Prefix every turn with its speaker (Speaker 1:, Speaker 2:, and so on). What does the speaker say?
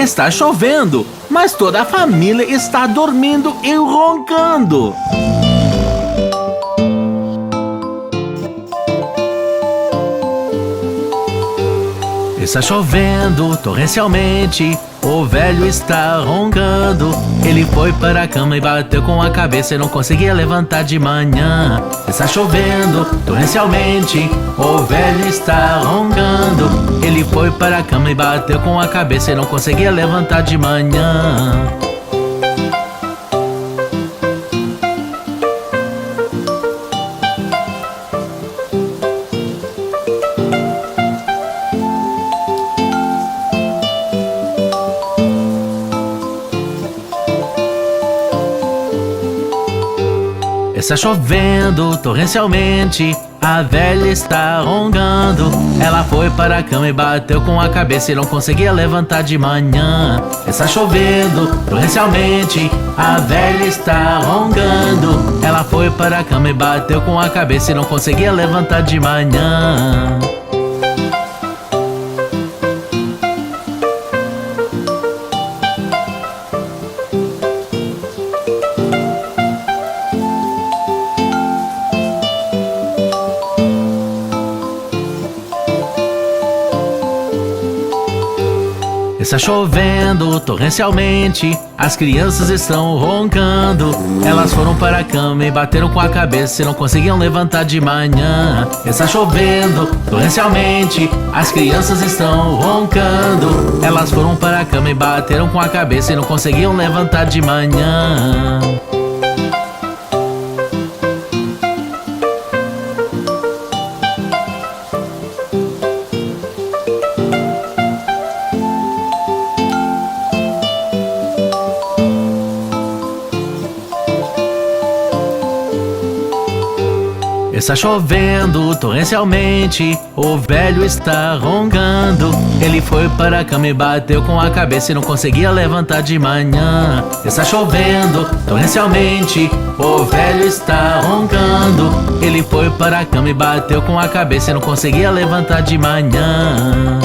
Speaker 1: Está chovendo, mas toda a família está dormindo e roncando. Está chovendo torrencialmente, o velho está roncando. Ele foi para a cama e bateu com a cabeça e não conseguia levantar de manhã. Está chovendo torrencialmente, o velho está roncando. Ele foi para a cama e bateu com a cabeça e não conseguia levantar de manhã. Está chovendo torrencialmente, a velha está roncando. Ela foi para a cama e bateu com a cabeça e não conseguia levantar de manhã. Está chovendo torrencialmente, a velha está roncando. Ela foi para a cama e bateu com a cabeça e não conseguia levantar de manhã. Está chovendo torrencialmente, as crianças estão roncando. Elas foram para a cama e bateram com a cabeça e não conseguiam levantar de manhã. Está chovendo torrencialmente, as crianças estão roncando. Elas foram para a cama e bateram com a cabeça e não conseguiam levantar de manhã. Está chovendo torrencialmente, o velho está roncando. Ele foi para a cama e bateu com a cabeça e não conseguia levantar de manhã. Está chovendo torrencialmente, o velho está roncando. Ele foi para a cama e bateu com a cabeça e não conseguia levantar de manhã.